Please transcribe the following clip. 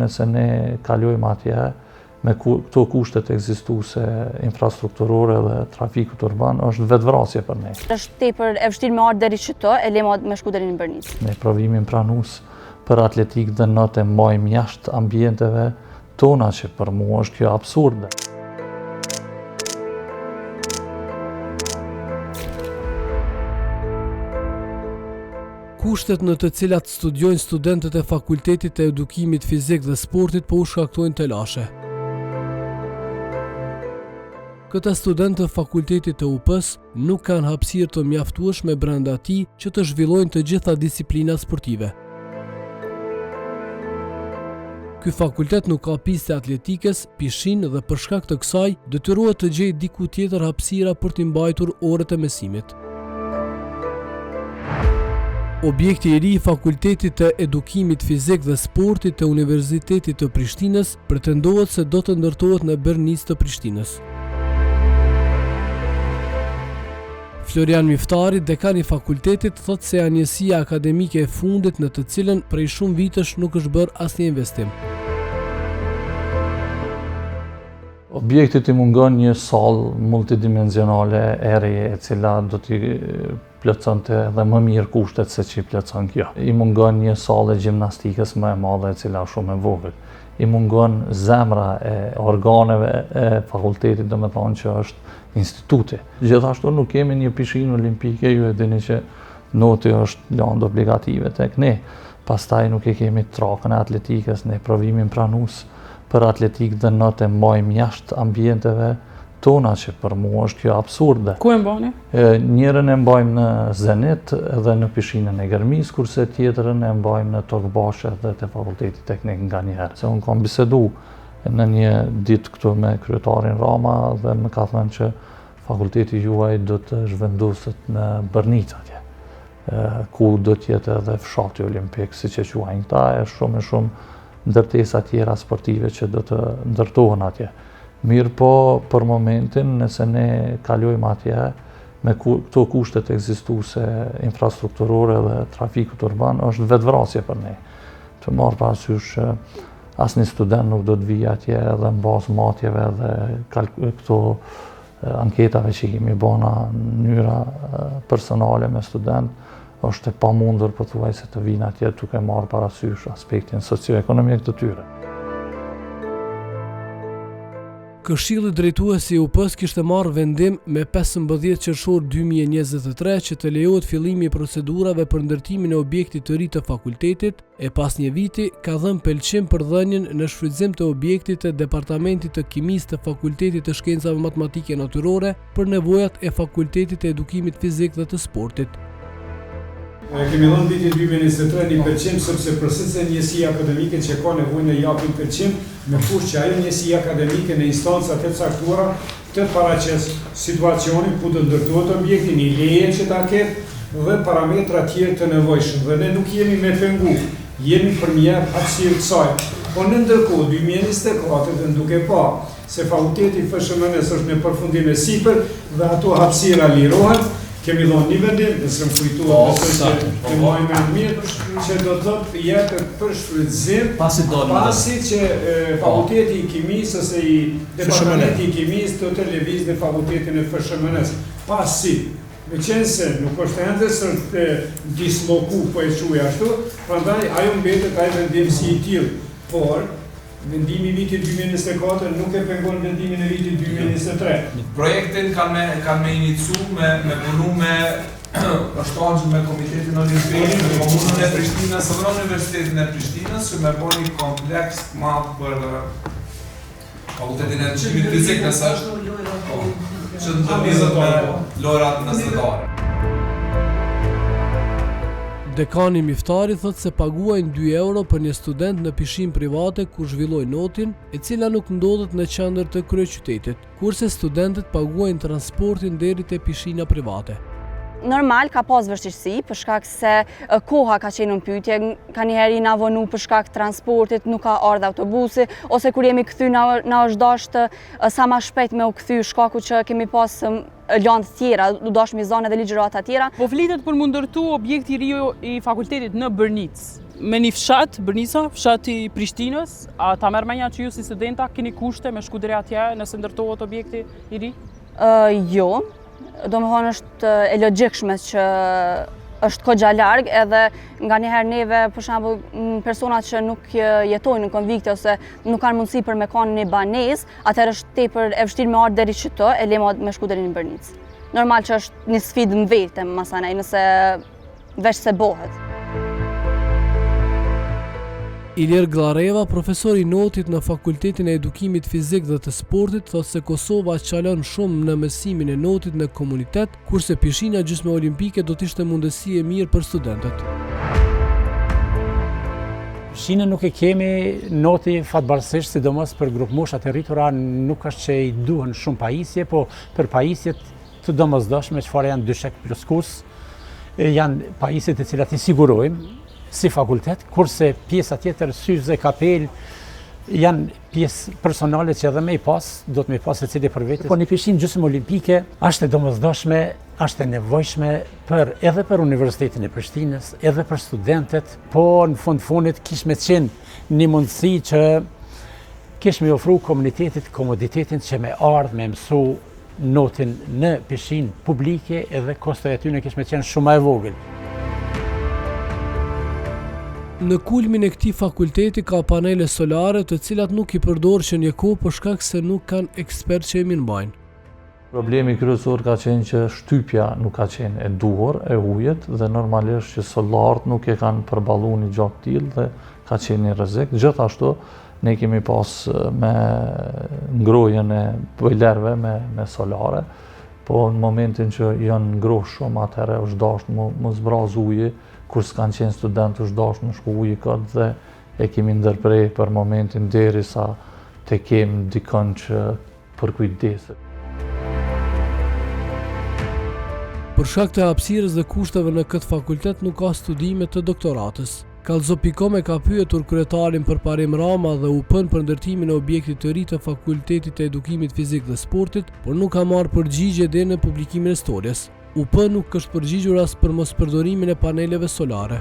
nëse ne kalojmë atje me këto kushtet ekzistuese infrastrukturore dhe trafikut urban, është vetvrasje për ne. Është tepër e vështirë me ardhur deri çto, e lemo me shku deri në Bërnicë. Ne provimin pranues për atletik dhe natë mbajmë jashtë ambienteve tona, që për mua është kjo absurde. Kushtet në të cilat studiojnë studentët e Fakultetit të Edukimit Fizik dhe Sportit po u shkaktojnë të lashe. Këta studentë të Fakultetit të UP-s nuk kanë hapësirë të mjaftueshme brenda tij që të zhvillojnë të gjitha disiplinat sportive. Ky fakultet nuk ka piste atletikës, pishinë dhe për shkak të kësaj detyrohet të gjejë diku tjetër hapësira për t'i mbajtur orët e mësimit. Objekti i ri i Fakultetit të Edukimit Fizik dhe Sportit të Universitetit të Prishtinës pretendohet se do të ndërtohet në Bërnicë të Prishtinës. Florian Miftari, dekani i fakultetit, thotë se janë njësia akademike e fundit në të cilën prej shumë vitesh nuk është bërë asnjë investim. Objektit i mungon një sallë multidimensionale e re, e cila do t'i plotësonte edhe më mirë kushtet se që i plotëson kjo. I mungon një sallë e gjimnastikës më e madhe, e cila është shumë e vogël. I mungon zemra e organeve e fakultetit, do me thonë që është instituti. Gjithashtu nuk kemi një pishinë olimpike, ju e dini që noti është lëndë obligative tek ne. Pastaj nuk e kemi trakën e atletikës, ne provimin pranues për atletik dhe natë mbajmë jashtë ambienteve tona, që për mua është kjo absurde. Ku e mbani? Njërën e mbajmë në Zenit dhe në pishinën e Gërmis, kurse tjetërën e mbajmë në Tokbashe dhe të Fakultetit Teknik nga njëherë. Se unë kam bisedu në një ditë këtu me kryetarin Rama dhe më ka thënë që fakulteti juaj do të zhvendoset në Bërnicë atje, ku do t'jetë edhe fshati olimpik, siç e quajnë këta, është shumë ndërtesa tjera sportive që do të ndërtohen atje. Mirë po, për momentin, nëse ne kalojmë atje me këto kushtet ekzistuese infrastrukturore dhe trafikut urban, është vetvrasje për ne. Të marrë parasysh asnjë student nuk do të vijë atje edhe në bazë matjeve dhe këto anketave që kemi bëna në mënyra personale me student, është e pamundur pothuajse të vinë atje duke marrë parasysh aspektin socioekonomik të tyre. Këshilli drejtues i UP-s kishte marrë vendim me 15 qershor 2023 që të lejohet fillimi i procedurave për ndërtimin e objektit të ri të fakultetit, e pas një viti ka dhënë pëlqim për dhënien në shfrytëzim të objektit të Departamentit të Kimisë të Fakultetit të Shkencave Matematike Natyrore për nevojat e Fakultetit të Edukimit Fizik dhe të Sportit. Kemi dhënë vitin 2023 një pëlqim sepse përsëritse njësia akademike që ka nevojë në japin pëlqim, me kush që ajo njësia akademike në instancat e caktuara të paraqes situacionin ku do ndërtohet objekti, një leje që ta ketë dhe parametra tjerë të nevojshëm. Dhe ne nuk jemi me pengu, jemi për një hapësirë kësaj. Po në ndërkohë 2024 dhe duke pa se fakulteti FSHM-s është në përfundim e sipër dhe ato hapësira lirohen, kemi dhënë një vendim, nëse më kujtohet, të majmë me mirë, që do të thotë jepet për shfrytëzim, pasi që Fakulteti i Kimisë ose i Departamenti i Kimisë do të lëvizë në Fakultetin e FSHM-s. Pasi, me qenë se nuk është ende të disloku, po e quaj ashtu, prandaj ajo mbetet ai vendim si i tillë, por vendimi i vitit 2024 nuk e pengon vendimin e vitit 2023. Projektin kanë me inicu me punu me shtazhin me Komitetin Olimpik, me Komunën e Prishtinës dhe Universitetin e Prishtinës, që me bo një kompleks madh për Fakultetin e Edukimit Fizik, nëse është që të ndërlidhet me lojrat mesdhetare. Dekani Miftari thotë se paguajnë 2 euro për një student në pishinë private ku zhvilloi notin, e cila nuk ndodhet në qendër të kryeqytetit, kurse studentët paguajnë transportin deri te pishina private. Normal ka pas vështirësi për shkak se koha ka qenë në pyetje, ka njëherë na vonu për shkak transportit, nuk ka ardhur autobusi, ose kur jemi kthy na është dashur sa më shpejt me u kthy shkaku që kemi pas lëndë tjera, u dashmi zonë dhe ligjërata tjera. Po flitet për mu ndërtu objekti i ri i fakultetit në Bërnicë. me një fshat, Brnisa, fshati i Prishtinës, a ta merr mendja që ju si studenta keni kushte me shku deri atje nëse ndërtohet objekti i ri? Jo, domethënë është e logjikshme që është kogja larg edhe nga njëherë neve, për shembull, personat që nuk jetojnë në konvikte ose nuk kanë mundësi për me kanë një banesë, atëherë është tepër e vështirë me ardhur deri çto, e lemo me shku deri në Brnicë. Normal që është një sfidë në vetë, masanaj, nëse veç se bëhet. Ilir Glareva, profesor i notit në Fakultetin e Edukimit Fizik dhe të Sportit, thotë se Kosova qalon shumë në mësimin e notit në komunitet, kurse pishina gjysmë olimpike do të ishte mundësi e mirë për studentët. Pishinën nuk e kemi noti fatbarësisht, sidomos për grup moshat e rritura, nuk është që i duhen shumë pajisje, po për pajisjet të domosdoshme, çfarë janë dyshek ploskus, janë pajisjet e cilat i sigurojmë si fakultet, kurse pjesa tjetër, syze, kapel, janë pjesë personale që edhe me i pas, do të me i pas e cili për vetë. Po një pishinë gjysmë olimpike është e domosdoshme, është e nevojshme edhe për Universitetin e Prishtinës, edhe për studentët, po në fundit kish me qenë një mundësi që kish me ofru komunitetit komoditetin që me ardhë me mësu notin në pishinë publike edhe kostoj aty në kish me qenë shumë e vogël. Në kulmin e këtij fakulteti ka panele solare të cilat nuk i përdor që një kohë për shkak se nuk kanë ekspert që i mirëmbajnë. Problemi kryesor ka qenë që shtypja nuk ka qenë e duhur, e ujit, dhe normalisht që solarët nuk e kanë përballuar një gjak tillë dhe ka qenë një rrezik. Gjithashtu ne kemi pas me ngrohjen e bojlerëve me solare, po në momentin që janë ngrohur shumë atëherë është dashur mos zbraz uji, kur s'kanë qenë studentë është dashur në shku uji këtë dhe e kemi ndërprej për momentin derisa të kemi dikon që për kujdeset. Për shkak të hapësirës dhe kushteve në këtë fakultet nuk ka studime të doktoratës. Kallzo.com e ka pyetur kryetarin Përparim Rama dhe UP-n për ndërtimin e objektit të ri të Fakultetit të Edukimit Fizik dhe Sportit, por nuk ka marrë përgjigje deri në publikimin e storjes. UP nuk është përgjigjur as për mos përdorimin e paneleve solare.